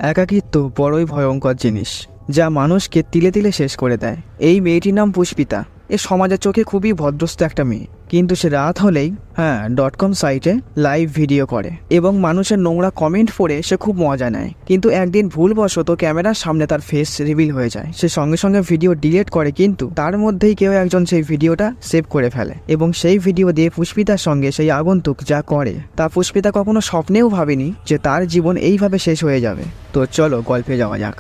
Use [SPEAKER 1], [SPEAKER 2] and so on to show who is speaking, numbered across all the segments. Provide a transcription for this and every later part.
[SPEAKER 1] একাকিত্ব বড়ই ভয়ঙ্কর জিনিস, যা মানুষকে তিলে তিলে শেষ করে দেয়। এই মেয়েটির নাম পুষ্পিতা। এ সমাজের চোখে খুবই ভদ্রস্থ একটা মেয়ে, কিন্তু সে রাত হলেই .com সাইটে লাইভ ভিডিও করে এবং মানুষের নোংরা কমেন্ট পড়ে সে খুব মজা নেয়। কিন্তু একদিন ভুলবশত ক্যামেরার সামনে তার ফেস রিভিল হয়ে যায়। সে সঙ্গে সঙ্গে ভিডিও ডিলিট করে, কিন্তু তার মধ্যেই কেউ একজন সেই ভিডিওটা সেভ করে ফেলে এবং সেই ভিডিও দিয়ে পুষ্পিতার সঙ্গে সেই আগন্তুক যা করে তা পুষ্পিতা কখনো স্বপ্নেও ভাবেনি যে তার জীবন এইভাবে শেষ হয়ে যাবে। তো চলো গল্পে যাওয়া যাক।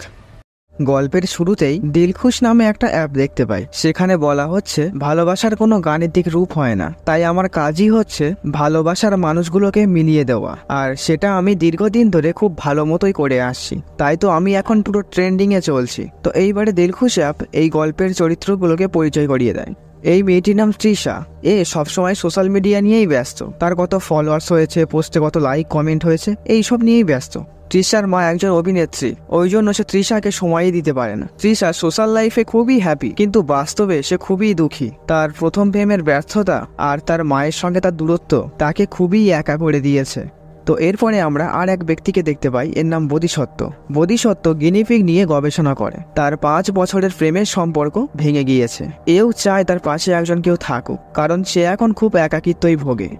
[SPEAKER 1] গল্পের শুরুতেই দিলখুশ নামে একটা অ্যাপ দেখতে পাই। সেখানে বলা হচ্ছে ভালোবাসার কোনো গাণিতিক রূপ হয় না, তাই আমার কাজই হচ্ছে ভালোবাসার মানুষগুলোকে মিলিয়ে দেওয়া, আর সেটা আমি দীর্ঘদিন ধরে খুব ভালো মতোই করে আসছি। তাই তো আমি এখন পুরো ট্রেন্ডিংয়ে চলছি। তো এইবারে দিলখুশ অ্যাপ এই গল্পের চরিত্রগুলোকে পরিচয় করিয়ে দেয়। এই মেয়েটির নাম তৃষা। এ সবসময় সোশ্যাল মিডিয়া নিয়েই ব্যস্ত। তার কত ফলোয়ার্স হয়েছে, পোস্টে কত লাইক কমেন্ট হয়েছে, এইসব নিয়েই ব্যস্ত। তৃষার মা একজন অভিনেত্রী, ওই জন্য সে তৃষাকে সময়ই দিতে পারে না। তৃষা সোশ্যাল লাইফে খুবই হ্যাপি, কিন্তু বাস্তবে সে খুবই দুঃখী। তার প্রথম প্রেমের ব্যর্থতা আর তার মায়ের সঙ্গে তার দূরত্ব তাকে খুবই একা করে দিয়েছে। তো এরপরে আমরা আর এক ব্যক্তিকে দেখতে পাই, এর নাম বোধিসত্ত্ব। বোধিসত্ত্ব গিনিপিগ নিয়ে গবেষণা করে। তার 5 বছরের প্রেমের সম্পর্ক ভেঙে গিয়েছে। এও চায় তার পাশে একজন কেউ থাকুক, কারণ সে এখন খুব একাকিত্বই ভোগে।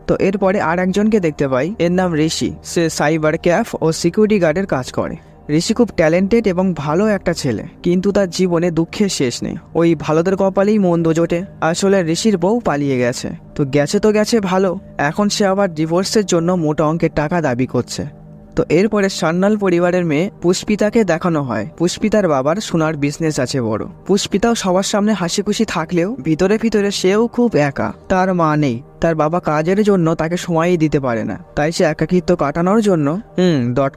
[SPEAKER 1] তো এরপরে আর একজনকে দেখতে পাই, এর নাম ঋষি। সে সাইবার ক্যাফ ও সিকিউরিটি গার্ডের কাজ করে। ঋষি খুব ট্যালেন্টেড এবং ভালো একটা ছেলে, কিন্তু তার জীবনে দুঃখের শেষ নেই। ওই ভালোদের কপালেই মন্দ জোটে। আসলে ঋষির বউ পালিয়ে গেছে। তো গেছে ভালো, এখন সে আবার ডিভোর্সের জন্য মোটা অঙ্কের টাকা দাবি করছে। তো এরপরে সান্যাল পরিবারের মেয়ে পুষ্পিতাকে দেখানো হয়। পুষ্পিতার বাবার সোনার বিজনেস আছে বড়। পুষ্পিতাও সবার সামনে হাসি খুশি থাকলেও ভিতরে ভিতরে সেও খুব একা। তার মা নেই, তার বাবা কাজের জন্য তাকে সময়ই দিতে পারে না। তাই সে একাকিত্ব কাটানোর জন্য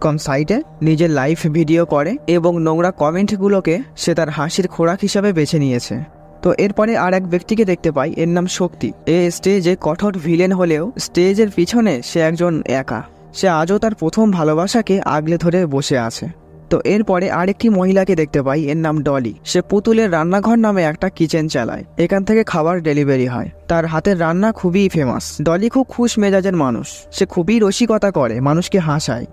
[SPEAKER 1] .com সাইটে নিজের লাইভ ভিডিও করে এবং নোংরা কমেন্টগুলোকে সে তার হাসির খোরাক হিসাবে বেছে নিয়েছে। তো এরপরে আর এক ব্যক্তিকে দেখতে পাই, এর নাম শক্তি। এ স্টেজে কঠোর ভিলেন হলেও স্টেজের পিছনে সে একজন একা। সে আজও তার প্রথম ভালোবাসাকে আগলে ধরে বসে আছে। তো এরপরে আরেকটি মহিলাকে দেখতে পাই, এর নাম ডলি। সে পুতুলের রান্নাঘর নামে একটা কিচেন চালায়। এখান থেকে খাবার ডেলিভারি হয়। তার হাতের রান্না খুবই ফেমাস। ডলি খুব খুশ মেজাজের মানুষ। সে খুবই রসিকতা করে, মানুষকে হাসায়।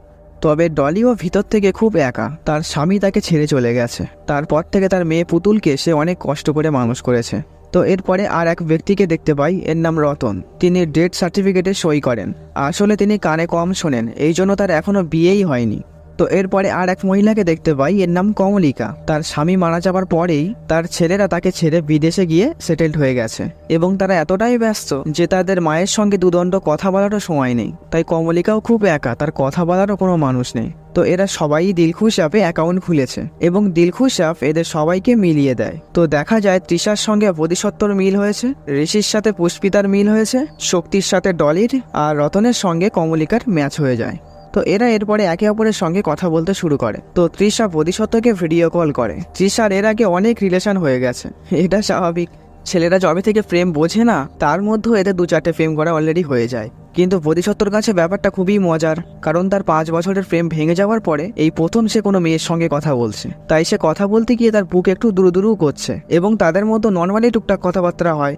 [SPEAKER 1] তবে ডলিও ভিতর থেকে খুব একা। তার স্বামী তাকে ছেড়ে চলে গেছে। তারপর থেকে তার মেয়ে পুতুলকে সে অনেক কষ্ট করে মানুষ করেছে। তো এরপরে আর এক ব্যক্তিকে দেখতে পাই, এর নাম রতন। তিনি ডেথ সার্টিফিকেটে সই করেন। আসলে তিনি কানে কম শোনেন, এই জন্য তার এখনো বিয়েই হয়নি। তো এরপরে আর এক মহিলাকে দেখতে পাই, এর নাম কমলিকা। তার স্বামী মারা যাবার পরেই তার ছেলেরা তাকে ছেড়ে বিদেশে গিয়ে সেটেলড হয়ে গেছে এবং তারা এতটাই ব্যস্ত যে তাদের মায়ের সঙ্গে দুদণ্ড কথা বলারও সময় নেই। তাই কমলিকাও খুব একা, তার কথা বলারও কোনো মানুষ নেই। তো এরা সবাই দিলখুশ অ্যাপে অ্যাকাউন্ট খুলেছে এবং দিলখুশ অ্যাপ এদের সবাইকে মিলিয়ে দেয়। তো দেখা যায় তৃষার সঙ্গে বোধিসত্ত্বর মিল হয়েছে, ঋষির সাথে পুষ্পিতার মিল হয়েছে, শক্তির সাথে ডলির, আর রতনের সঙ্গে কমলিকার ম্যাচ হয়ে যায়। তো এরা এরপরে একে অপরের সঙ্গে কথা বলতে শুরু করে। তো তৃষা বোধিসত্ত্বকে ভিডিও কল করে। তৃষার এর আগে অনেক রিলেশন হয়ে গেছে, এটা স্বাভাবিক। ছেলেরা যবে থেকে প্রেম বোঝে না, তার মধ্যেও এদের 2-4টে প্রেম করা অলরেডি হয়ে যায়। কিন্তু বোধিসত্ত্বর কাছে ব্যাপারটা খুবই মজার, কারণ তার 5 বছরের প্রেম ভেঙে যাওয়ার পরে এই প্রথম সে কোনো মেয়ের সঙ্গে কথা বলছে। তাই সে কথা বলতে গিয়ে তার বুক একটু দুরু করছে এবং তাদের মধ্যে নর্মালি টুকটাক কথাবার্তা হয়।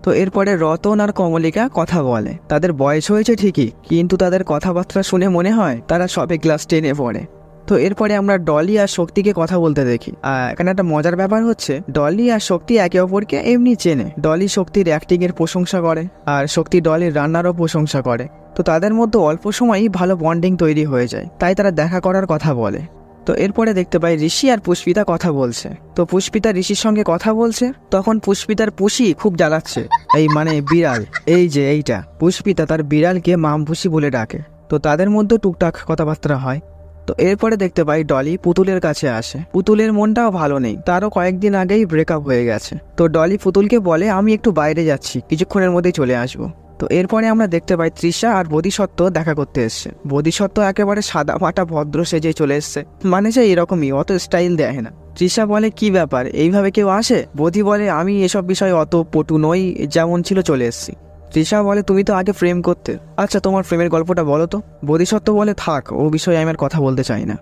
[SPEAKER 1] তো এরপরে রতন আর কমলিকা কথা বলে। তাদের বয়স হয়েছে ঠিকই, কিন্তু তাদের কথাবার্তা শুনে মনে হয় তারা সবে ক্লাস 10-এ পড়ে। তো এরপরে আমরা ডলি আর শক্তিকে কথা বলতে দেখি। এখানে একটা মজার ব্যাপার হচ্ছে, ডলি আর শক্তি একে অপরকে এমনি চেনে। ডলি শক্তির অ্যাক্টিং এর প্রশংসা করে আর শক্তি ডলির রান্নারও প্রশংসা করে। তো তাদের মধ্যে অল্প সময়ই ভালো বন্ডিং তৈরি হয়ে যায়, তাই তারা দেখা করার কথা বলে। তো এরপরে দেখতে পাই ঋষি আর পুষ্পিতা কথা বলছে। তো পুষ্পিতা ঋষির সঙ্গে কথা বলছে, তখন পুষ্পিতার পুষি খুব জ্বালাচ্ছে। এই মানে বিড়াল, এই যে এইটা, পুষ্পিতা তার বিড়ালকে মামপুষি বলে ডাকে। তো তাদের মধ্যে টুকটাক কথাবার্তা হয়। তো এরপরে দেখতে পাই ডলি পুতুলের কাছে আসে। পুতুলের মনটাও ভালো নেই, তারও কয়েকদিন আগেই ব্রেকআপ হয়ে গেছে। তো ডলি পুতুলকে বলে, আমি একটু বাইরে যাচ্ছি, কিছুক্ষণের মধ্যেই চলে আসবো। তো এরপরে আমরা দেখতে পাই তৃষা আর বোধিসত্ত্ব দেখা করতে এসছে। বোধিসত্ত্ব একেবারে সাদা মাটা ভদ্র সেজে চলে এসছে, মানে সে এরকমই, অত স্টাইল দেয় না। তৃষা বলে, কি ব্যাপার, এইভাবে কেউ আসে? বোধি বলে, আমি এসব বিষয়ে অত পটু নই, যেমন ছিল চলে এসছি। তৃষা বলে, তুমি তো আগে প্রেম করতে, আচ্ছা তোমার প্রেমের গল্পটা বলো তো। বোধিসত্ত্ব বলে, থাক, ও বিষয়ে আমি আর কথা বলতে চাই না।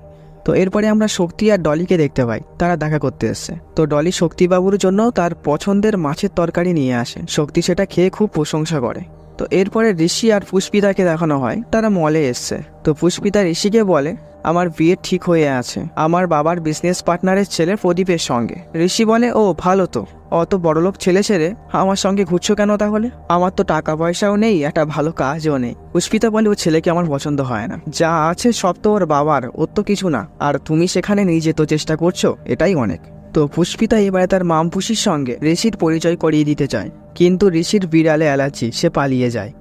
[SPEAKER 1] তো এরপরে আমরা শক্তি আর ডলিকে দেখতে পাই, তারা দেখা করতে এসছে। তো ডলি শক্তিবাবুর জন্য তার পছন্দের মাছের তরকারি নিয়ে আসে। শক্তি সেটা খেয়ে খুব প্রশংসা করে। তো এরপরে ঋষি আর পুষ্পিতাকে দেখানো হয়, তারা মলে এসছে। তো পুষ্পিতা ঋষিকে বলে, আমার বিয়ে ঠিক হয়ে আছে আমার বাবার বিজনেস পার্টনারের ছেলে প্রদীপের সঙ্গে। ঋষি বলে, ও ভালো তো, অত বড়লোক ছেলে ছেড়ে আমার সঙ্গে ঘুরছো কেন তাহলে? আমার তো টাকা পয়সাও নেই, একটা ভালো কাজও নেই। পুষ্পিতা বলে, ও ছেলেকে আমার পছন্দ হয় না, যা আছে সব তো ওর বাবার, ওর তো কিছু না, আর তুমি সেখানে নিজে তো চেষ্টা করছো, এটাই অনেক। তো পুষ্পিতা এবারে তার মামপুষির সঙ্গে ঋষির পরিচয় করিয়ে দিতে চায়, কিন্তু ঋষির বিড়ালে অ্যালার্জি, সে পালিয়ে যায়।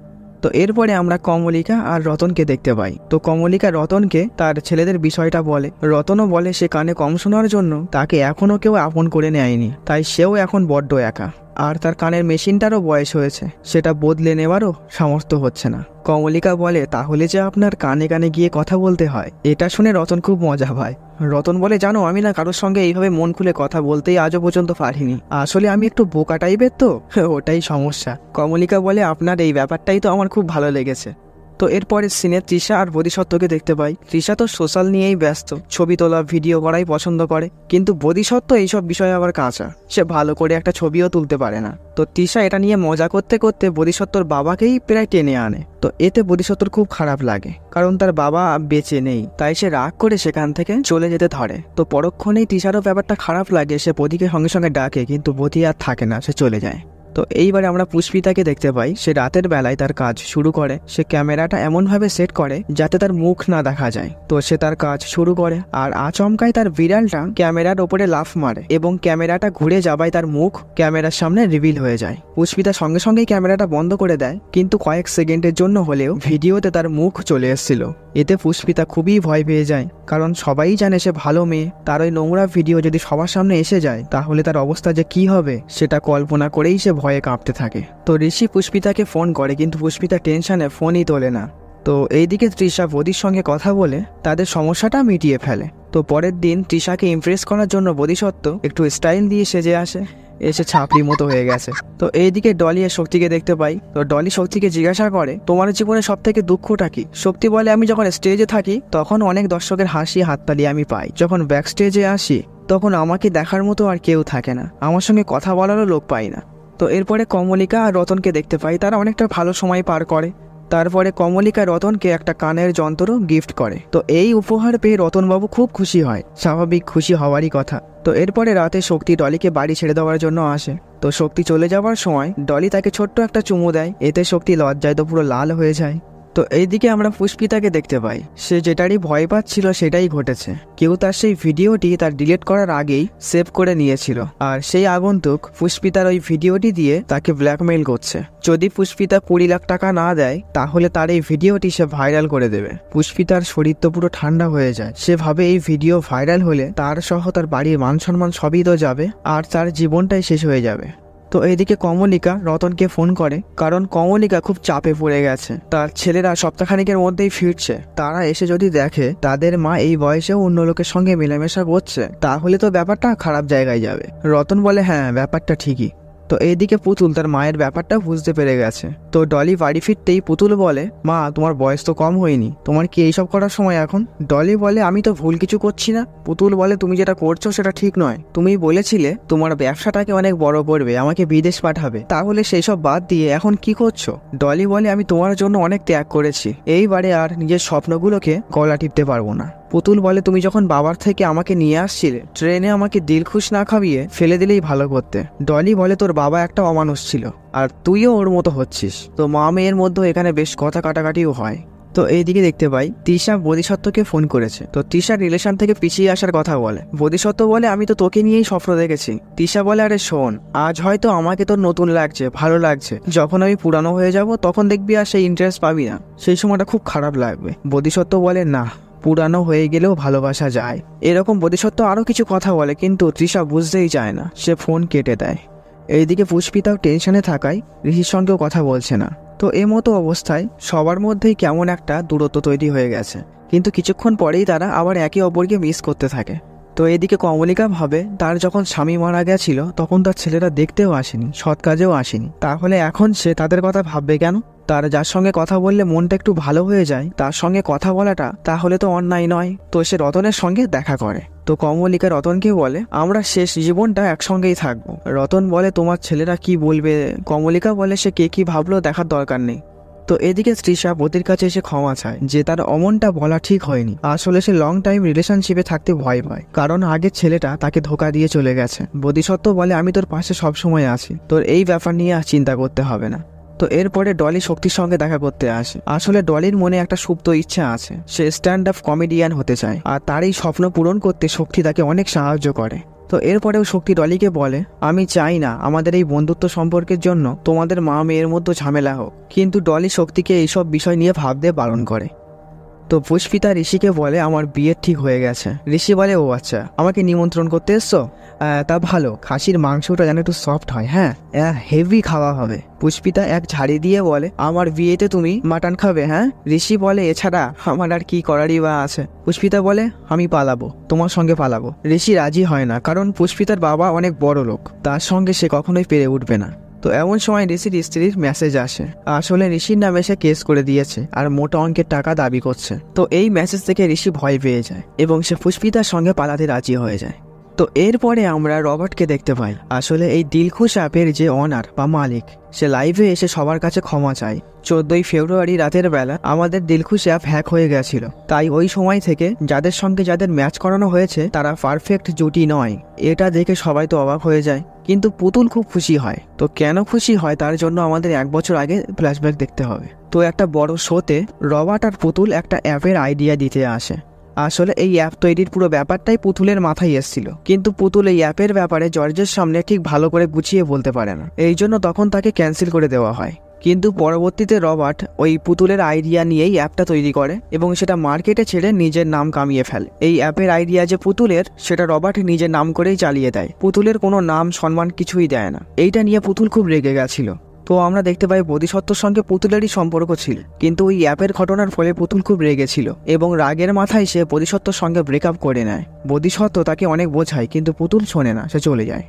[SPEAKER 1] তো এরপরে আমরা কমলিকা আর রতনকে দেখতে পাই। তো কমলিকা রতনকে তার ছেলেদের বিষয়টা বলে। রতনও বলে সে কানে কম শোনার জন্য তাকে এখনও কেউ আপন করে নেয়নি, তাই সেও এখন বড্ড একা, আর তার কানের মেশিনটারও বয়স হয়েছে, সেটা বদলে নেওয়ারও সামর্থ্য হচ্ছে না। কমলিকা বলে, তাহলে যে আপনার কানে কানে গিয়ে কথা বলতে হয়। এটা শুনে রতন খুব মজা পায়। রতন বলে, জানো আমি না কারোর সঙ্গে এইভাবে মন খুলে কথা বলতেই আজও পর্যন্ত পারিনি, আসলে আমি একটু বোকা টাইপের তো, ওটাই সমস্যা। কমলিকা বলে, আপনার এই ব্যাপারটাই তো আমার খুব ভালো লেগেছে। তো এরপরে সিনে তৃষা আর বোধিসত্ত্বকে দেখতে পাই। তৃষা তো সোশ্যাল নিয়েই ব্যস্ত, ছবি তোলা ভিডিও করাই পছন্দ করে, কিন্তু বোধিসত্ত্ব এইসব বিষয়ে আবার কাঁচা, সে ভালো করে একটা ছবিও তুলতে পারে না। তো তৃষা এটা নিয়ে মজা করতে করতে বোধিসত্ত্বর বাবাকেই প্রায় টেনে আনে। তো এতে বোধিসত্ত্বর খুব খারাপ লাগে, কারণ তার বাবা বেঁচে নেই, তাই সে রাগ করে সেখান থেকে চলে যেতে ধরে। তো পরক্ষণেই তৃষারও ব্যাপারটা খারাপ লাগে, সে বোধিকে সঙ্গে সঙ্গে ডাকে, কিন্তু বোধি আর থাকে না, সে চলে যায়। তো এইবারে আমরা পুষ্পিতাকে দেখতে পাই। সে রাতের বেলায় তার কাজ শুরু করে। সে ক্যামেরাটা এমনভাবে সেট করে যাতে তার মুখ না দেখা যায়। তো সে তার কাজ শুরু করে, আর আচমকায় তার বিড়ালটা ক্যামেরার ওপরে লাফ মারে এবং ক্যামেরাটা ঘুরে যাবায় তার মুখ ক্যামেরার সামনে রিভিল হয়ে যায়। পুষ্পিতা সঙ্গে সঙ্গেই ক্যামেরাটা বন্ধ করে দেয়, কিন্তু কয়েক সেকেন্ডের জন্য হলেও ভিডিওতে তার মুখ চলে এসেছিল। এতে পুষ্পিতা খুবই ভয় পেয়ে যায়, কারণ সবাই জানে সে ভালো মেয়ে, তার ওই নোংরা ভিডিও যদি সবার সামনে এসে যায় তাহলে তার অবস্থা যে কি হবে সেটা কল্পনা করেই সে ভয়ে কাঁপতে থাকে। তো ঋষি পুষ্পিতাকে ফোন করে, কিন্তু পুষ্পিতা টেনশনে ফোনই তোলে না। তো এইদিকে তৃষা বোধির সঙ্গে কথা বলে তাদের সমস্যাটা মিটিয়ে ফেলে। তো পরের দিন তৃষাকে ইমপ্রেস করার জন্য বোধিসত্ত্ব একটু স্টাইল দিয়ে সেজে আসে, এসে ছাপড়ি মতো হয়ে গেছে। তো এইদিকে ডলি আর শক্তিকে দেখতে পাই। তো ডলি শক্তিকে জিজ্ঞাসা করে, তোমার জীবনে সব থেকে দুঃখটা কি? শক্তি বলে, আমি যখন স্টেজে থাকি তখন অনেক দর্শকের হাসি হাততালি আমি পাই, যখন ব্যাক স্টেজে আসি তখন আমাকে দেখার মতো আর কেউ থাকে না, আমার সঙ্গে কথা বলারও লোক পাই না। তো এরপরে কমলিকা আর রতনকে দেখতে পাই, তারা অনেকটা ভালো সময় পার করে। তারপরে কমলিকা রতনকে একটা কানের যন্ত্র গিফট করে। তো এই উপহার পেয়ে রতনবাবু খুব খুশি হয়, স্বাভাবিক খুশি হওয়ারই কথা। তো এরপরে রাতে শক্তি ডলিকে বাড়ি ছেড়ে দেওয়ার জন্য আসে। তো শক্তি চলে যাওয়ার সময় ডলি তাকে ছোট্ট একটা চুমু দেয়, এতে শক্তি লজ্জায় তো পুরো লাল হয়ে যায়। তো এইদিকে আমরা পুষ্পিতাকে দেখতে পাই, সে যেটারই ভয় পাচ্ছিল সেটাই ঘটেছে। কেউ তার সেই ভিডিওটি তার ডিলিট করার আগেই সেভ করে নিয়েছিল, আর সেই আগন্তুক পুষ্পিতার ওই ভিডিওটি দিয়ে তাকে ব্ল্যাকমেইল করছে। যদি পুষ্পিতা 20 লাখ টাকা না দেয় তাহলে তার এই ভিডিওটি সে ভাইরাল করে দেবে। পুষ্পিতার শরীর তো পুরো ঠান্ডা হয়ে যায়, সে ভাবে এই ভিডিও ভাইরাল হলে তার সহ তার বাড়ির মান সম্মান সবই তো যাবে, আর তার জীবনটাই শেষ হয়ে যাবে। তো এইদিকে কমলিকা রতনকে ফোন করে, কারণ কমলিকা খুব চাপে পড়ে গেছে, তার ছেলেরা সপ্তাহখানিকের মধ্যেই ফিরছে। তারা এসে যদি দেখে তাদের মা এই বয়সেও অন্য লোকের সঙ্গে মেলামেশা করছে তাহলে তো ব্যাপারটা খারাপ জায়গায় যাবে। রতন বলে, হ্যাঁ ব্যাপারটা ঠিকই। তো এইদিকে পুতুল তার মায়ের ব্যাপারটা বুঝতে পেরে গেছে। তো ডলি বাড়ি ফিরতেই পুতুল বলে, মা তোমার বয়স তো কম হয়নি, তোমার কি এইসব করার সময় এখন? ডলি বলে, আমি তো ভুল কিছু করছি না। পুতুল বলে, তুমি যেটা করছো সেটা ঠিক নয়, তুমি বলেছিলে তোমার ব্যবসাটাকে অনেক বড় করবে, আমাকে বিদেশ পাঠাবে, তাহলে সেই সব বাদ দিয়ে এখন কি করছো? ডলি বলে, আমি তোমার জন্য অনেক ত্যাগ করেছি, এইবারে আর নিজের স্বপ্নগুলোকে গলা টিপতে পারবো না। পুতুল বলে, তুমি যখন বাবার থেকে আমাকে নিয়ে আসছিলে ট্রেনে আমাকে দিলখুশ না খাইয়ে ফেলে দিলেই ভালো করতে। ডলি বলে, তোর বাবা একটা অমানুষ ছিল আর তুইও ওর মতো হচ্ছিস। তো মা মেয়ের মধ্যে এখানে বেশ কথা কাটাকাটিও হয়। তো এইদিকে দেখতে পাই তৃষা বোধিসত্ত্বকে ফোন করেছে। তো তৃষা রিলেশন থেকে পিছিয়ে আসার কথা বলে। বোধিসত্ত্ব বলে, আমি তো তোকে নিয়েই স্বপ্ন দেখেছি। তৃষা বলে, আরে শোন, আজ হয়তো আমাকে তোর নতুন লাগছে, ভালো লাগছে, যখন আমি পুরানো হয়ে যাব তখন দেখবি আর সেই ইন্টারেস্ট পাবি না, সেই সময়টা খুব খারাপ লাগবে। বোধিসত্ত্ব বলে, না, পুরানো হয়ে গেলেও ভালোবাসা যায়। এরকম বোধিসত্ত্ব আরো কিছু কথা বলে, কিন্তু তৃষা বুঝতেই চায় না, সে ফোন কেটে দেয়। এইদিকে পুষ্পিতাও টেনশনে থাকায় ঋষির সঙ্গেও কথা বলছে না। তো মতো অবস্থায় সবার মধ্যেই কেমন একটা দূরত্ব তৈরি হয়ে গেছে, কিন্তু কিছুক্ষণ পরেই তারা আবার একে অপরকে মিস করতে থাকে। তো এদিকে কমলিকা ভাবে, তার যখন স্বামী মারা গেছিল তখন তার ছেলেরা দেখতেও আসেনি, সৎ কাজেও আসেনি, তাহলে এখন সে তাদের কথা ভাববে কেন? তার যার সঙ্গে কথা বললে মনটা একটু ভালো হয়ে যায় তার সঙ্গে কথা বলাটা তাহলে তো অন্যায় নয়। তো সে রতনের সঙ্গে দেখা করে। তো কমলিকা রতনকে বলে, আমরা শেষ জীবনটা একসঙ্গেই থাকবো। রতন বলে, তোমার ছেলেরা কি বলবে? কমলিকা বলে, সে কে কি ভাবলো দেখার দরকার নেই, তো এদিকে তৃষা পতির কাছে এসে ক্ষমা চায় যে তার অমনটা বলা ঠিক হয়নি। আসলে সে লং টাইম রিলেশনশিপে থাকতে ভয় পায়, কারণ আগের ছেলেটা তাকে ধোকা দিয়ে চলে গেছে। বোধিসত্ত্ব বলে আমি তোর পাশে সবসময় আছি, তোর এই ব্যাপার নিয়ে আর চিন্তা করতে হবে না। তো এরপরে ডলি শক্তির সঙ্গে দেখা করতে আসে। আসলে ডলির মনে একটা সুপ্ত ইচ্ছা আছে, সে স্ট্যান্ড আপ কমেডিয়ান হতে চায়, আর তার এই স্বপ্ন পূরণ করতে শক্তি তাকে অনেক সাহায্য করে। তো এরপরেও শক্তি ডলিকে বলে আমি চাই না আমাদের এই বন্ধুত্ব সম্পর্কের জন্য তোমাদের মা মেয়ের মধ্যে ঝামেলা হোক, কিন্তু ডলি শক্তিকে এইসব বিষয় নিয়ে ভাবতে বারণ করে। তো পুষ্পিতা ঋষিকে বলে আমার বিয়ে ঠিক হয়ে গেছে। ঋষি বলে ও আচ্ছা, আমাকে নিমন্ত্রণ করতে এসছো? তা ভালো, খাসির মাংসটা যেন একটু সফট হয়, হ্যাঁ হেভি খাওয়া হবে। পুষ্পিতা এক ঝাড়ি দিয়ে বলে আমার বিয়েতে তুমি মাটন খাবে? হ্যাঁ। ঋষি বলে এছাড়া আমার আর কি করারই বা আছে। পুষ্পিতা বলে আমি পালাবো, তোমার সঙ্গে পালাবো। ঋষি রাজি হয় না, কারণ পুষ্পিতার বাবা অনেক বড় লোক, তার সঙ্গে সে কখনোই পেরে উঠবে না। তো এমন সময় ঋষির স্ত্রীর মেসেজ আসে। আসলে ঋষির নামে সে কেস করে দিয়েছে আর মোটা অঙ্কের টাকা দাবি করছে। তো এই মেসেজ থেকে ঋষি ভয় পেয়ে যায় এবং সে পুষ্পিতার সঙ্গে পালাতে রাজি হয়ে যায়। তো এরপরে আমরা রবার্টকে দেখতে পাই। আসলে এই দিলখুশ অ্যাপের যে অনার বা মালিক, সে লাইভে এসে সবার কাছে ক্ষমা চায়। 14ই ফেব্রুয়ারি রাতের বেলা আমাদের দিলখুশ অ্যাপ হ্যাক হয়ে গেছিল, তাই ওই সময় থেকে যাদের সঙ্গে যাদের ম্যাচ করানো হয়েছে তারা পারফেক্ট জুটি নয়। এটা দেখে সবাই তো অবাক হয়ে যায়, কিন্তু পুতুল খুব খুশি হয়। তো কেন খুশি হয় তার জন্য আমাদের 1 বছর আগে ফ্ল্যাশব্যাক দেখতে হবে। তো একটা বড় শোতে রবার্ট আর পুতুল একটা অ্যাপের আইডিয়া দিতে আসে। আসলে এই অ্যাপ তৈরির পুরো ব্যাপারটাই পুতুলের মাথায় এসেছিল, কিন্তু পুতুল এই অ্যাপের ব্যাপারে জর্জের সামনে ঠিক ভালো করে গুছিয়ে বলতে পারে না, এই জন্য তখন তাকে ক্যান্সেল করে দেওয়া হয়। কিন্তু পরবর্তীতে রবার্ট ওই পুতুলের আইডিয়া নিয়েই অ্যাপটা তৈরি করে এবং সেটা মার্কেটে ছেড়ে নিজের নাম কামিয়ে ফেলে। এই অ্যাপের আইডিয়া যে পুতুলের, সেটা রবার্ট নিজের নাম করেই চালিয়ে দেয়, পুতুলের কোনো নাম সম্মান কিছুই দেয় না। এইটা নিয়ে পুতুল খুব রেগে গেছিল। তো আমরা দেখতে পাই বোধিসত্ত্বর সঙ্গে পুতুলেরই সম্পর্ক ছিল, কিন্তু ওই অ্যাপের ঘটনার ফলে পুতুল খুব রেগেছিল এবং রাগের মাথায় সে বোধিসত্ত্বর সঙ্গে ব্রেকআপ করে নেয়। বোধিসত্ত্ব তাকে অনেক বোঝায়, কিন্তু পুতুল শোনে না, সে চলে যায়।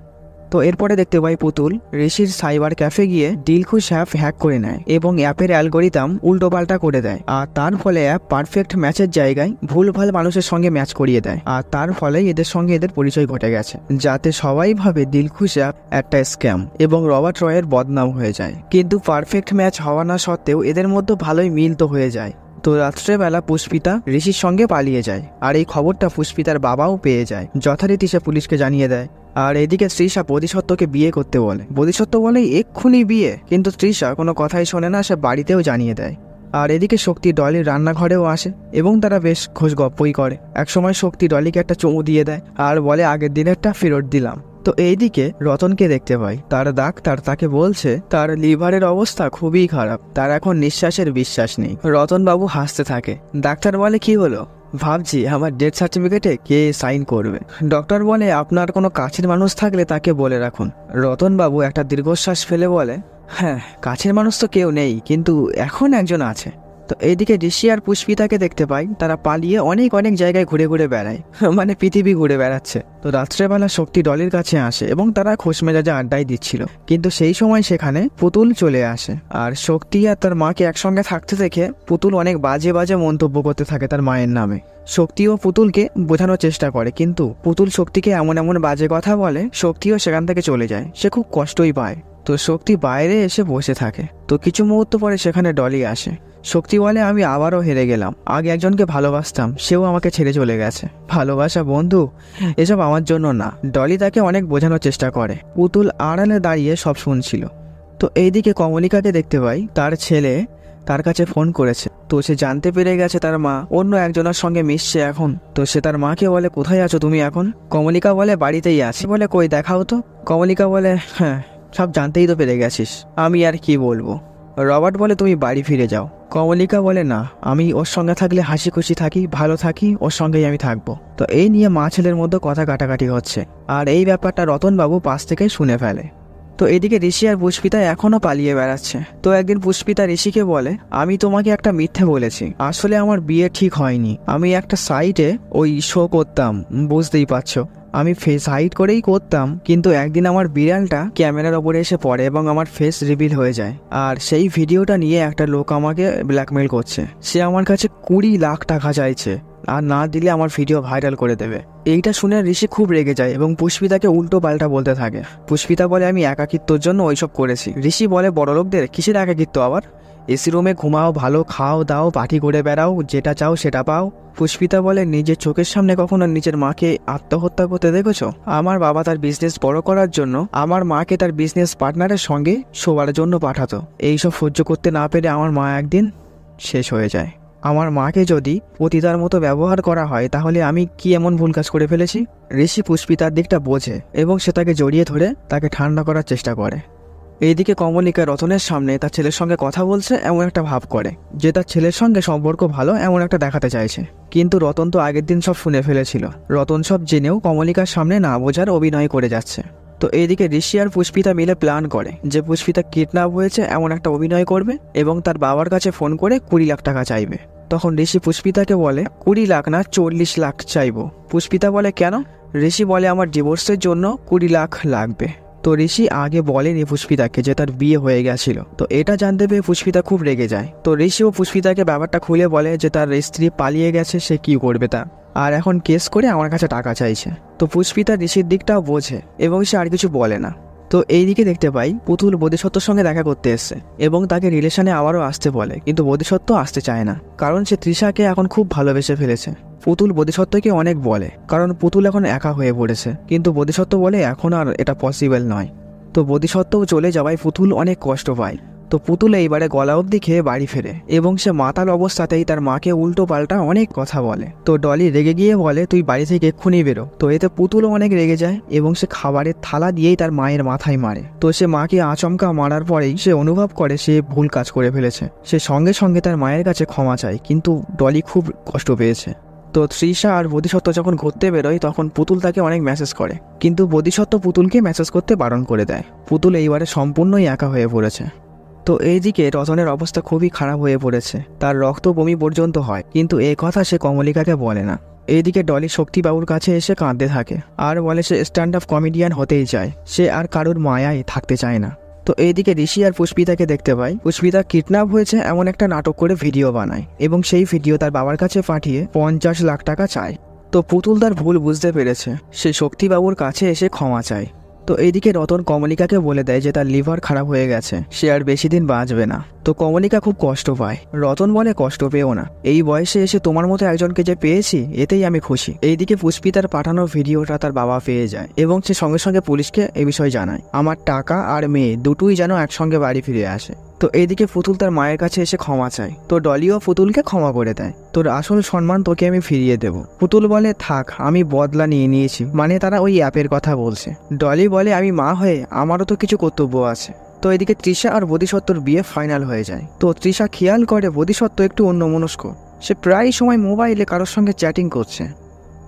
[SPEAKER 1] তো এরপরে দেখতে পাই পুতুল ঋষির সাইবার ক্যাফে গিয়ে দিলখুশ অ্যাপ হ্যাক করে নেয় এবং অ্যাপের অ্যালগোরিদম উল্টোপাল্টা করে দেয়, আর তার ফলে অ্যাপ পারফেক্ট ম্যাচের জায়গায় ভুলভাল মানুষের সঙ্গে ম্যাচ করিয়ে দেয়, আর তার ফলে এদের সঙ্গে এদের পরিচয় ঘটে গেছে, যাতে সবাই ভাবে দিলখুশ অ্যাপ একটা স্ক্যাম এবং রবার্ট রয়ের বদনাম হয়ে যায়। কিন্তু পারফেক্ট ম্যাচ হওয়া না সত্ত্বেও এদের মধ্যে ভালোই মিল তো হয়ে যায়। তো রাত্রেবেলা পুষ্পিতা ঋষির সঙ্গে পালিয়ে যায়, আর এই খবরটা পুষ্পিতার বাবাও পেয়ে যায়। যথারীতি সে পুলিশকে জানিয়ে দেয়। আর এদিকে তৃষা বোধিসত্ত্বকে বিয়ে করতে বলে। বোধিসত্ত্ব বলে এক্ষুনি বিয়ে, কিন্তু তৃষা কোনো কথাই শোনে না, সে বাড়িতেও জানিয়ে দেয়। আর এদিকে শক্তি ডলির রান্নাঘরেও আসে এবং তারা বেশ খোঁজ গপ্পই করে। একসময় শক্তি ডলিকে একটা চুমু দিয়ে দেয় আর বলে আগের দিনেরটা ফেরত দিলাম। তো এইদিকে রতনকে দেখতে পাই। তার ডাক্তার তাকে বলছে তার লিভারের অবস্থা খুবই খারাপ, তার এখন নিঃশ্বাসের বিশ্বাস নেই। রতন বাবু হাসতে থাকে। ডাক্তার বলে কি হলো? ভাবছি আমার ডেথ সার্টিফিকেটে কে সাইন করবে। ডক্টর বলে আপনার কোনো কাছের মানুষ থাকলে তাকে বলে রাখুন। রতন বাবু একটা দীর্ঘশ্বাস ফেলে বলে হ্যাঁ, কাছের মানুষ তো কেউ নেই, কিন্তু এখন একজন আছে। তো এইদিকে ঋষি আর পুষ্পিতাকে দেখতে পাই, তারা পালিয়ে অনেক অনেক জায়গায় ঘুরে ঘুরে বেড়ায়, মানে পৃথিবী ঘুরে বেড়াচ্ছে। তো রাত্রেবেলা শক্তি ডলির কাছে আসে এবং তারা খোশ মেজাজে আড্ডাই দিচ্ছিল, কিন্তু সেই সময় সেখানে পুতুল চলে আসে। আর শক্তি আর তার মাকে একসঙ্গে থাকতে দেখে পুতুল অনেক বাজে বাজে মন্তব্য করতে থাকে তার মায়ের নামে। শক্তিও পুতুলকে বোঝানোর চেষ্টা করে, কিন্তু পুতুল শক্তিকে এমন এমন বাজে কথা বলে, শক্তিও সেখান থেকে চলে যায়। সে খুব কষ্টই পায়। তো শক্তি বাইরে এসে বসে থাকে। তো কিছু মুহূর্ত পরে সেখানে ডলি আসে। শক্তি বলে আমি আবারও হেরে গেলাম, আগে একজনকে ভালোবাসতাম, সেও আমাকে ছেড়ে চলে গেছে। ভালোবাসা বন্ধু, এসব আমার জন্য না। ডলি তাকে অনেক বোঝানোর চেষ্টা করে। পুতুল আড়ালে দাঁড়িয়ে সব শুনছিল। তো এইদিকে কমলিকাকে দেখতে পাই, তার ছেলে তার কাছে ফোন করেছে। তো সে জানতে পেরে গেছে তার মা অন্য একজনের সঙ্গে মিশছে এখন। তো সে তার মাকে বলে কোথায় আছো তুমি এখন? কমলিকা বলে বাড়িতেই আছি। বলে কই দেখাও তো। কমলিকা বলে হ্যাঁ, সব জানতেই তো পেরে গেছিস, আমি আর কি বলবো। রবার্ট বলে তুমি বাড়ি ফিরে যাও। কমলিকা বলে না, আমি ওর সঙ্গে থাকলে হাসি খুশি থাকি, ভালো থাকি, ওর সঙ্গেই আমি থাকবো। তো এই নিয়ে মা ছেলের মধ্যে কথা কাটাকাটি হচ্ছে, আর এই ব্যাপারটা রতনবাবু পাশ থেকে শুনে ফেলে। তো এদিকে ঋষি আর পুষ্পিতা এখনো পালিয়ে বেড়াচ্ছে। তো একদিন পুষ্পিতা ঋষিকে বলে আমি তোমাকে একটা মিথ্যে বলেছি, আসলে আমার বিয়ে ঠিক হয়নি। আমি একটা সাইটে ওই শো করতাম, বুঝতেই পারছো, আমি ফেস হাইড করেই করতাম, কিন্তু একদিন আমার বিড়ালটা ক্যামেরার ওপরে এসে পড়ে এবং আমার ফেস রিভিল হয়ে যায়। আর সেই ভিডিওটা নিয়ে একটা লোক আমাকে ব্ল্যাকমেল করছে। সে আমার কাছে 20 লাখ টাকা চাইছে, আর না দিলে আমার ভিডিও ভাইরাল করে দেবে। এইটা শুনে ঋষি খুব রেগে যায় এবং পুষ্পিতাকে উল্টো পাল্টা বলতে থাকে। পুষ্পিতা বলে আমি একাকিত্বর জন্য ওইসব করেছি। ঋষি বলে বড় লোকদের কিসের একাকিত্ব আবার? এসি রুমে ঘুমাও, ভালো খাও দাও, পার্টি করে বেড়াও, যেটা চাও সেটা পাও। পুষ্পিতা বলে, নিজের চোখের সামনে কখনো নিজের মাকে আত্মহত্যা করতে দেখেছো? আমার বাবা তার বিজনেস বড় করার জন্য আমার মাকে তার বিজনেস পার্টনারের সঙ্গে শোবার জন্য পাঠাতো। এইসব সহ্য করতে না পেরে আমার মা একদিন শেষ হয়ে যায়। আমার মাকে যদি পতিতার মতো ব্যবহার করা হয় তাহলে আমি কি এমন ভুল কাজ করে ফেলেছি? ঋষি পুষ্পিতার দিকটা বোঝে এবং সে তাকে জড়িয়ে ধরে তাকে ঠান্ডা করার চেষ্টা করে। এইদিকে কমলিকা রতনের সামনে তার ছেলের সঙ্গে কথা বলছে এমন একটা ভাব করে যে তার ছেলের সঙ্গে সম্পর্ক ভালো এমন একটা দেখাতে চাইছে, কিন্তু রতন তো আগের দিন সব শুনে ফেলেছিল। রতন সব জেনেও কমলিকার সামনে না বোঝার অভিনয় করে যাচ্ছে। তো এইদিকে ঋষি আর পুষ্পিতা মিলে প্ল্যান করে যে পুষ্পিতা কিডন্যাপ হয়েছে এমন একটা অভিনয় করবে এবং তার বাবার কাছে ফোন করে 20 লাখ টাকা চাইবে। তখন ঋষি পুষ্পিতাকে বলে 20 লাখ না 40 লাখ চাইবো। পুষ্পিতা বলে কেন? ঋষি বলে আমার ডিভোর্সের জন্য 20 লাখ লাগবে। তো ঋষি আগে বলেনি পুষ্পিতাকে যে তার বিয়ে হয়ে গেছিল। তো এটা জানতে পেয়ে পুষ্পিতা খুব রেগে যায়। তো ঋষি ও পুষ্পিতাকে ব্যাপারটা খুলে বলে যে তার স্ত্রী পালিয়ে গেছে, সে কি করবে তা, আর এখন কেস করে আমার কাছে টাকা চাইছে। তো পুষ্পিতা ঋষির দিকটাও বোঝে এবং সে আর কিছু বলে না। তো এইদিকে দেখতে পাই পুতুল বোধিসত্ত্বর সঙ্গে দেখা করতে এসছে এবং তাকে রিলেশনে আবারও আসতে বলে, কিন্তু বোধিসত্ত্ব আসতে চায় না কারণ সে তৃষাকে এখন খুব ভালোবেসে ফেলেছে। পুতুল বোধিসত্ত্বকে অনেক বলে কারণ পুতুল এখন একা হয়ে পড়েছে, কিন্তু বোধিসত্ত্ব বলে এখন আর এটা পসিবল নয়। তো বোধিসত্ত্বও চলে যাওয়ায় পুতুল অনেক কষ্ট পায়। তো পুতুল এইবারে গলা অবধি খেয়ে বাড়ি ফেরে এবং সে মাতাল অবস্থাতেই তার মাকে উল্টো পাল্টা অনেক কথা বলে। তো ডলি রেগে গিয়ে বলে তুই বাড়ি থেকে এক্ষুনি বেরো। তো এতে পুতুলও অনেক রেগে যায় এবং সে খাবারের থালা দিয়েই তার মায়ের মাথায় মারে। তো সে মাকে আচমকা মারার পরেই সে অনুভব করে সে ভুল কাজ করে ফেলেছে। সে সঙ্গে সঙ্গে তার মায়ের কাছে ক্ষমা চায়, কিন্তু ডলি খুব কষ্ট পেয়েছে। তো তৃষা আর বোধিসত্ত্ব যখন ঘুরতে বেরোয় তখন পুতুল তাকে অনেক মেসেজ করে, কিন্তু বোধিসত্ত্ব পুতুলকে মেসেজ করতে বারণ করে দেয়। পুতুল এইবারে সম্পূর্ণই একা হয়ে পড়েছে। তো এইদিকে রতনের অবস্থা খুবই খারাপ হয়ে পড়েছে, তার রক্ত বমি পর্যন্ত হয়, কিন্তু এই কথা সে কমলিকাকে বলে না। এইদিকে ডলি শক্তিবাবুর কাছে এসে কাঁদতে থাকে আর বলে সে স্ট্যান্ড আপ কমেডিয়ান হতেই চায়, সে আর কারুর মায়ায় থাকতে চায় না। তো এইদিকে ঋষি আর পুষ্পিতাকে দেখতে পাই পুষ্পিতা কিডন্যাপ হয়েছে এমন একটা নাটক করে ভিডিও বানায় এবং সেই ভিডিও তার বাবার কাছে পাঠিয়ে 50 লাখ টাকা চায়। তো পুতুল তার ভুল বুঝতে পেরেছে, সে শক্তিবাবুর কাছে এসে ক্ষমা চায়। তো এইদিকে রতন কমলিকাকে বলে দেয় যে তার লিভার খারাপ হয়ে গেছে, সে আর বেশি দিন বাঁচবে না। তো কমলিকা খুব কষ্ট পায়। রতন বলে কষ্ট পেও না, এই বয়সে এসে তোমার মতো একজনকে যে পেয়েছি এতেই আমি খুশি। এইদিকে পুষ্পিতার পাঠানো ভিডিওটা তার বাবা পেয়ে যায় এবং সে সঙ্গে সঙ্গে পুলিশকে এ বিষয়ে জানায়। আমার টাকা আর মেয়ে দুটোই যেন একসঙ্গে বাড়ি ফিরে আসে। তো এইদিকে পুতুল তার মায়ের কাছে এসে ক্ষমা চায়। তো ডলিও পুতুলকে ক্ষমা করে দেয়। তোর আসল সম্মান তোকে আমি ফিরিয়ে দেব। পুতুল বলে থাক, আমি বদলা নিয়ে নিয়েছি, মানে তারা ওই অ্যাপের কথা বলছে। ডলি বলে আমি মা হয়ে আমারও তো কিছু কর্তব্য আছে। তো এদিকে তৃষা আর বোধিসত্ত্বর বিয়ে ফাইনাল হয়ে যায়। তো তৃষা খেয়াল করে বোধিসত্ত্ব একটু অন্যমনস্ক, সে প্রায় সময় মোবাইলে কারোর সঙ্গে চ্যাটিং করছে।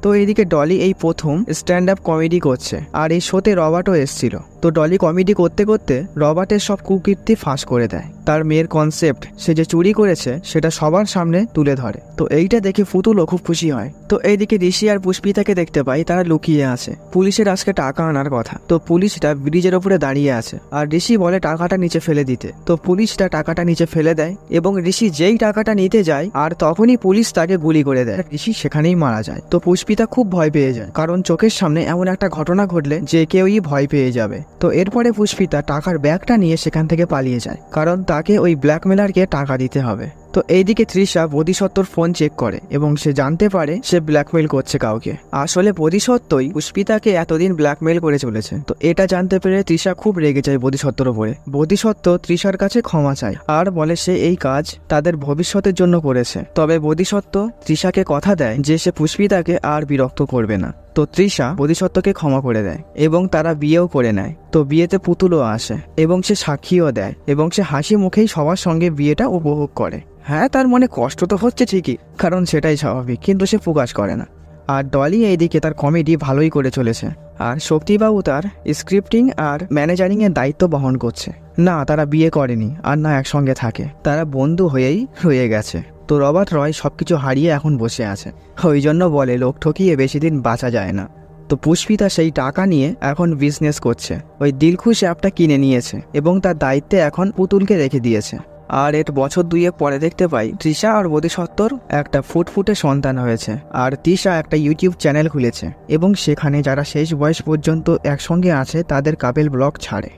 [SPEAKER 1] তো এইদিকে ডলি এই প্রথম স্ট্যান্ড আপ কমেডি করছে আর এই শোতে রবার্টও এসেছিল। তো ডলি কমেডি করতে করতে রবার্টের সব কুকীর্তি ফাঁস করে দেয়। তার মেয়ের কনসেপ্ট সে যে চুরি করেছে সেটা সবার সামনে তুলে ধরে। তো এইটা দেখে পুতুলও খুব খুশি হয়। তো এইদিকে ঋষি আর পুষ্পিতাকে দেখতে পাই তারা লুকিয়ে আছে। পুলিশের আজকে টাকা আনার কথা। তো পুলিশটা ব্রিজের ওপরে দাঁড়িয়ে আছে আর ঋষি বলে টাকাটা নিচে ফেলে দিতে। তো পুলিশটা টাকাটা নিচে ফেলে দেয় এবং ঋষি যেই টাকাটা নিতে যায় আর তখনই পুলিশ তাকে গুলি করে দেয়। ঋষি সেখানেই মারা যায়। তো পুষ্পিতা খুব ভয় পেয়ে যায় কারণ চোখের সামনে এমন একটা ঘটনা ঘটলে যে কেউই ভয় পেয়ে যাবে। তো এরপরে পুষ্পিতা টাকার ব্যাগটা নিয়ে সেখান থেকে পালিয়ে যায় কারণ তাকে ওই ব্ল্যাকমেলারকে টাকা দিতে হবে। তো এইদিকে তৃষা বোধিসত্ত্বর ফোন চেক করে এবং সে জানতে পারে সে ব্ল্যাকমেল করছে কাউকে। আসলে বোধিসত্ত্বই পুষ্পিতাকে এতদিন ব্ল্যাকমেল করে চলেছে। তো এটা জানতে পেরে তৃষা খুব রেগে যায় বোধিসত্ত্বর উপরে। বোধিসত্ত্ব তৃষার কাছে ক্ষমা চায় আর বলে সে এই কাজ তাদের ভবিষ্যতের জন্য করেছে। তবে বোধিসত্ত্ব তৃষাকে কথা দেয় যে সে পুষ্পিতাকে আর বিরক্ত করবে না। তো তৃষা বোধিসত্ত্বকে ক্ষমা করে দেয় এবং তারা বিয়েও করে নেয়। তো বিয়েতে পুতুলও আসে এবং সে সাক্ষীও দেয় এবং সে হাসি মুখেই সবার সঙ্গে বিয়েটা উপভোগ করে। হ্যাঁ, তার মনে কষ্ট তো হচ্ছে ঠিকই, কারণ সেটাই স্বাভাবিক, কিন্তু সে প্রকাশ করে না। আর ডলি এইদিকে তার কমেডি ভালোই করে চলেছে আর শক্তিবাবু তার স্ক্রিপ্টিং আর ম্যানেজারিং এর দায়িত্ব বহন করছে। না, তারা বিয়ে করেনি আর না একসঙ্গে থাকে, তারা বন্ধু হয়েই রয়ে গেছে। তো রবার্ট রয় সবকিছু হারিয়ে এখন বসে আছে, ওই জন্য বলে লোক ঠকিয়ে বেশি দিন বাঁচা যায় না। তো পুষ্পিতা সেই টাকা নিয়ে এখন বিজনেস করছে, ওই দিলখুশ অ্যাপটা কিনে নিয়েছে এবং তার দায়িত্বে এখন পুতুলকে রেখে দিয়েছে। আর এর বছর দুয়েক পরে দেখতে পাই তৃষা আর বোধিসত্ত্বর একটা ফুটফুটে সন্তান হয়েছে আর তৃষা একটা ইউটিউব চ্যানেল খুলেছে এবং সেখানে যারা শেষ বয়স পর্যন্ত একসঙ্গে আছে তাদের কাপেল ব্লগ ছাড়ে।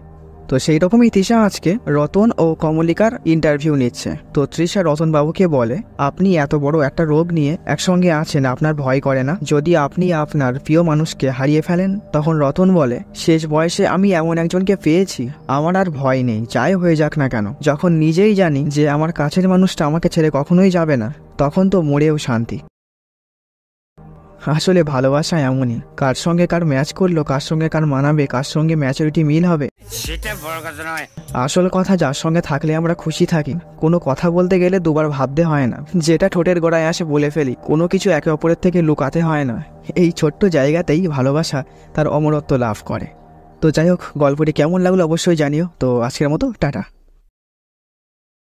[SPEAKER 1] তো তো সেই রকমই তৃষা আজকে রতন ও কমলিকার ইন্টারভিউ নিচ্ছে। তো তৃষা রতন বাবুকে বলে, আপনি এত বড় একটা রোগ নিয়ে একসঙ্গে আছেন, আপনার ভয় করে না যদি আপনি আপনার প্রিয় মানুষকে হারিয়ে ফেলেন? তখন রতন বলে, শেষ বয়সে আমি এমন একজনকে পেয়েছি, আমার আর ভয় নেই, যাই হয়ে যাক না কেন। যখন নিজেই জানি যে আমার কাছের মানুষটা আমাকে ছেড়ে কখনোই যাবে না, তখন তো মরেও শান্তি। আসলে ভালোবাসা এমনই, কার সঙ্গে কার ম্যাচ করলো, কার সঙ্গে কার মানাবে, কার সঙ্গে ম্যাচুরিটি মিল হবে
[SPEAKER 2] সেটা বড় কথা নয়।
[SPEAKER 1] আসল কথা যার সঙ্গে থাকলে আমরা খুশি থাকি, কোনো কথা বলতে গেলে দুবার ভাবতে হয় না, যেটা ঠোঁটের গোড়ায় আসে বলে ফেলি, কোনো কিছু একে অপরের থেকে লুকাতে হয় না। এই ছোট্ট জায়গাতেই ভালোবাসা তার অমরত্ব লাভ করে। তো যাই হোক, গল্পটি কেমন লাগলো অবশ্যই জানিও। তো আজকের মতো টাটা।